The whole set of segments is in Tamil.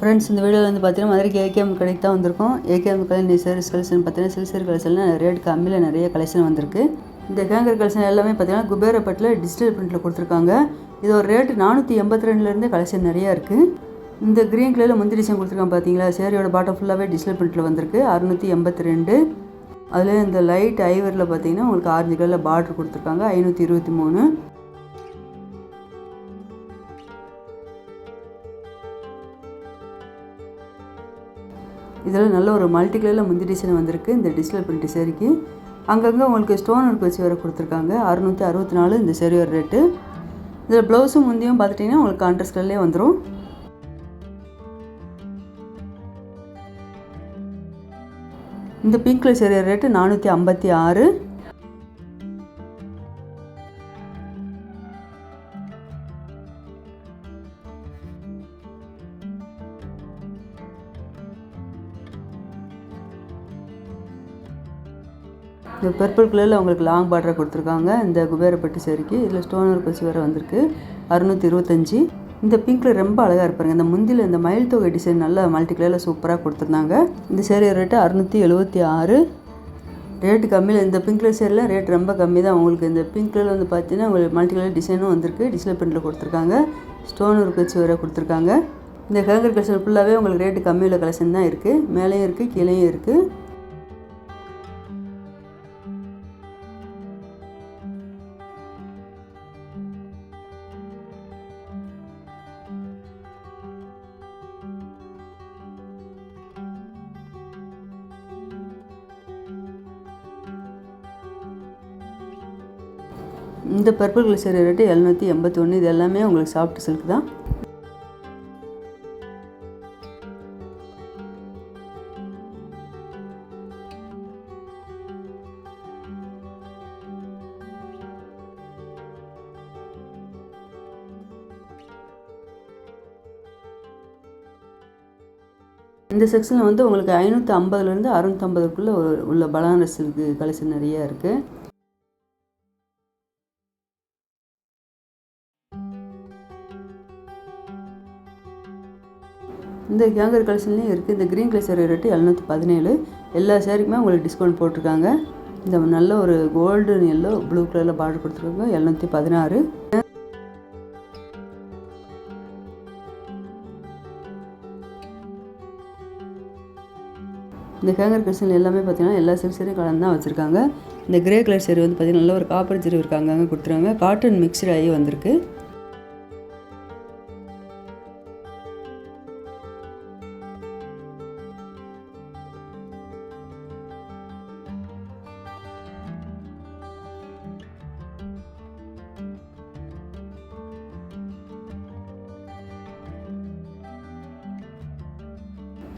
ஃப்ரெண்ட்ஸ், இந்த வீடியோவில் வந்து பார்த்தீங்கன்னா மதுரைக்கு ஏகேஎம் கடைக்கு தான் வந்திருக்கோம். ஏகேஎம் கடை நீ சாரீஸ் கலெக்ஷன் பார்த்தீங்கன்னா சில்சர் கலெக்ஷனில் ரேட் கம்மியில் நிறைய கலெக்ஷன் வந்திருக்கு. இந்த ஹேங்கர் கலெக்ஷன் எல்லாமே பார்த்தீங்கன்னா குபேரப்பட்டில் டிஜிட்டல் பிரிண்டில் கொடுத்துருக்காங்க. இது ஒரு ரேட்டு 482 கலெக்ஷன் நிறையா இருக்குது. இந்த க்ரீன் கலரில் முந்திரி டிசைன் கொடுத்துருக்காங்க பார்த்தீங்களா. சேரியோட பாட்டம் ஃபுல்லாகவே டிஜிட்டல் பிரிண்டில் வந்திருக்கு. 682. அதில் இந்த லைட் ஐவரில் பார்த்தீங்கன்னா உங்களுக்கு ஆரஞ்சு கலரில் பார்டர் கொடுத்துருக்காங்க. 523. இதில் நல்ல ஒரு மல்டி கலரில் முந்தி டிசைன் வந்திருக்கு. இந்த டிஜிட்டல் பிரிண்ட் சேரீக்கு அங்கங்கே உங்களுக்கு ஸ்டோன் ஒர்க் வச்சு வேறு கொடுத்துருக்காங்க. 664 இந்த சேரீயோட ரேட்டு. இதில் ப்ளவுஸும் முந்தியும் பார்த்துட்டிங்கன்னா உங்களுக்கு கான்ட்ராஸ்ட் கலர்லேயே வந்துடும். இந்த பிங்க் கலர் சேரீயோட ரேட்டு 456. இந்த பர்பிள் கலரில் உங்களுக்கு லாங் பார்டரை கொடுத்துருக்காங்க. இந்த குபேரப்பட்டு சேரீக்கு இதில் ஸ்டோன் ஒர்க் வச்சு வேறு வந்திருக்கு. 625. இந்த பிங்க் கலர் ரொம்ப அழகாக இருப்பாங்க. இந்த முந்தியில் இந்த மயில் தொகை டிசைன் நல்லா மல்டி கலரில் சூப்பராக கொடுத்துருந்தாங்க. இந்த சேரீ ரேட்டு 676. ரேட்டு கம்மியில் இந்த பிங்க் கலர் சேரீல ரேட் ரொம்ப கம்மி தான். உங்களுக்கு இந்த பிங்க் கலர் வந்து பார்த்தீங்கன்னா உங்களுக்கு மல்டி கலர் டிசைனும் வந்திருக்கு. டிஜிட்டல் பிரிண்டில் கொடுத்துருக்காங்க. ஸ்டோன் ஒர்க் வச்சு வேறு கொடுத்துருக்காங்க. இந்த ஹேங்கர் கலெக்ஷன் ஃபுல்லாகவே உங்களுக்கு ரேட்டு கம்மியில் கலெக்ஷன் தான் இருக்குது. மேலேயும் இருக்குது, கீழேயும் இருக்குது. இந்த பர்பிள் கலர் சேரீ ரேட்டு 781. இது எல்லாமே உங்களுக்கு சாஃப்ட் சில்க் தான். இந்த செக்ஷனில் வந்து உங்களுக்கு 550லேருந்து 650க்குள்ளே உள்ள பனாரஸ் சில்க் கலெக்ஷன் நிறையா இருக்குது. இந்த ஹேங்கர் கலெக்ஷன்லேயும் இருக்குது. இந்த க்ரீன் கலர் சேரீ ரேட்டு 717. எல்லா சேரீக்குமே உங்களுக்கு டிஸ்கவுண்ட் போட்டிருக்காங்க. இந்த நல்ல ஒரு கோல்டன் எல்லோ ப்ளூ கலரில் பார்டர் கொடுத்துருக்காங்க. 716. இந்த ஹேங்கர் கலெக்ஷன் எல்லாமே பார்த்தீங்கன்னா எல்லா சில்க் சேரீயும் கலந்து தான் வச்சுருக்காங்க. இந்த கிரே கலர் சேரீ வந்து பார்த்தீங்கன்னா நல்ல ஒரு காப்பர் ஜெரி இருக்காங்க அங்கே கொடுத்துருக்காங்க. காட்டன் மிக்ஸ்டு ஆகி வந்திருக்கு.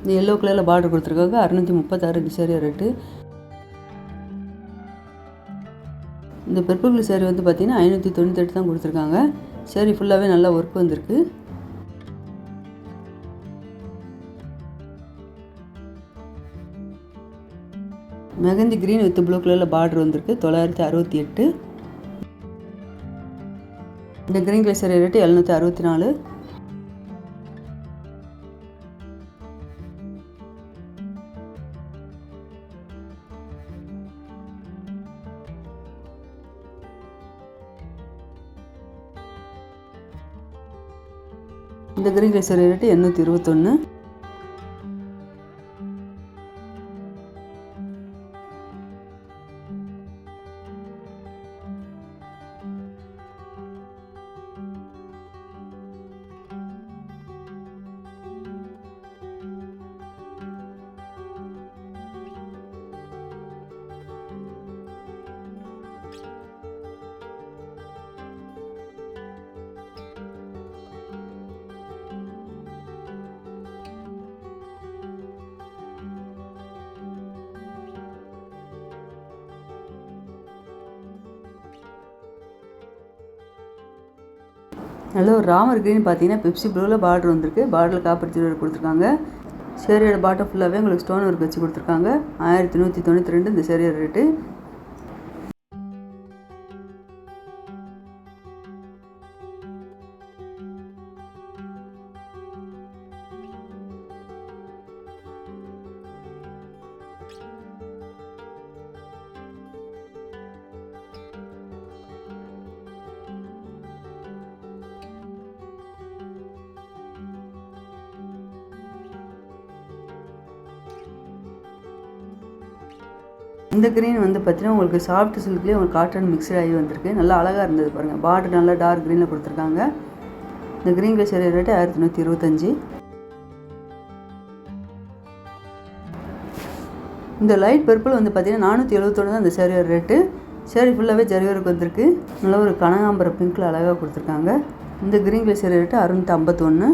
இந்த எல்லோ கலரில் பார்டர் கொடுத்துருக்காங்க. 636 இந்த சேரீ ரேட்டு. இந்த பர்பிள் கலர் சேரீ வந்து பார்த்திங்கன்னா 598 தான் கொடுத்துருக்காங்க. சேரீ ஃபுல்லாகவே நல்லா ஒர்க் வந்திருக்கு. மெகந்தி க்ரீன் வித் ப்ளூ கலரில் பார்டர் வந்திருக்கு. 968. இந்த க்ரீன் கலர் சேரீ ரேட்டு 764. இந்த க்ரீன் கலர் சேரீ ரேட்டு 821. நல்ல ஒரு ராமர் க்ரீன் பார்த்தீங்கன்னா பெப்சி ப்ளூவில் பார்டர் வந்திருக்கு. பார்டரில் காப்பர் ஜெரி கொடுத்துருக்காங்க. சேரீயோட பாட்டம் ஃபுல்லாகவே உங்களுக்கு ஸ்டோன் ஒர்க் வச்சு கொடுத்துருக்காங்க. 1192 இந்த சேரீயோட ரேட்டு. இந்த க்ரீன் வந்து பார்த்தீங்கன்னா உங்களுக்கு சாஃப்ட் சில்க்லேயே உங்களுக்கு காட்டன் மிக்சட் ஆகி வந்திருக்கு. நல்லா அழகாக இருந்தது பாருங்கள். பார்டர் நல்லா டார்க் க்ரீனில் கொடுத்துருக்காங்க. இந்த க்ரீன் கலர் சேரீ ரேட்டு 1125. இந்த லைட் பர்பிள் வந்து பார்த்தீங்கன்னா 471 தான் இந்த சேரீயோட ரேட்டு. சேரீ ஃபுல்லாகவே ஜரி ஒர்க் வந்திருக்கு. நல்லா ஒரு கனகாம்பரம் பிங்க்கில் அழகாக கொடுத்துருக்காங்க. இந்த க்ரீன் கலர் சேரீ ரேட்டு 651.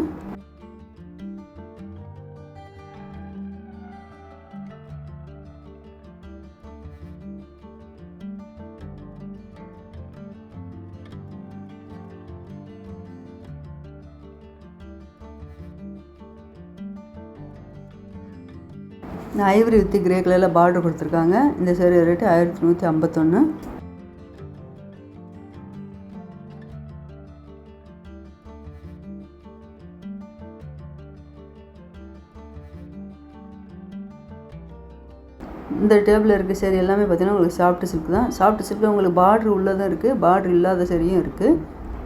இந்த ஐவரி வித் கிரே கலரில் பார்டர் கொடுத்துருக்காங்க. இந்த சேரீ ரேட்டு 1151. இந்த டேபிளில் இருக்க சேரீ எல்லாமே பார்த்தீங்கன்னா உங்களுக்கு சாஃப்ட் சில்க் தான். சாஃப்ட் சில்கில் உங்களுக்கு பார்டர் உள்ளதும் இருக்குது, பார்டர் இல்லாத சேரீயும் இருக்குது.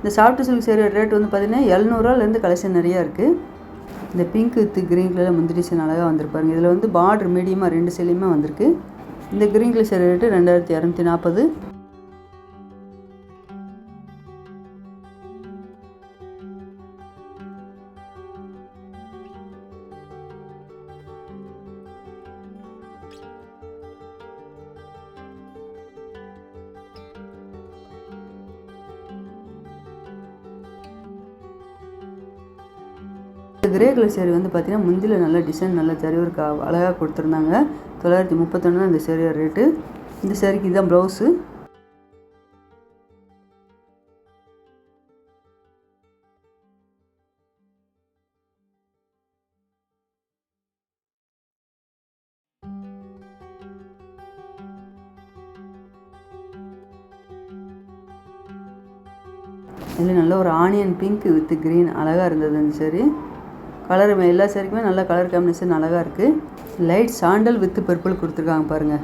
இந்த சாஃப்ட் சில்க் சேரீயோட ரேட் வந்து பார்த்தீங்கன்னா 700 கலெக்ஷன் நிறையா இருக்குது. இந்த பிங்க் வித் க்ரீன் கலரில் முந்திரி டிசைன் அழகாக வந்திருப்பாருங்க. இதில் வந்து பார்டர் மீடியமாக 2 சேலையுமே வந்திருக்கு. இந்த க்ரீன் கலர் சேரீ ரேட்டு 2240. இந்த கிரே கலர் சேரீ வந்து பார்த்தீங்கன்னா முந்தியில் நல்ல டிசைன் நல்ல ஜரி ஒர்க் அழகாக கொடுத்துருந்தாங்க. 931 தான் இந்த சேரீயோட ரேட்டு. இந்த சேரீக்கு இதுதான் ப்ளவுஸு. இதில் நல்ல ஒரு ஆனியன் பிங்க் வித் க்ரீன் அழகாக இருந்தது இந்த சேரீ. கலர் எல்லா சேரீக்குமே நல்ல கலர் காம்பினேஷன் அழகாக இருக்குது. லைட் சாண்டல் வித் பர்பிள் கொடுத்துருக்காங்க பாருங்கள்.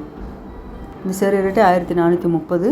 இந்த சேரீ ரேட்டு 1430.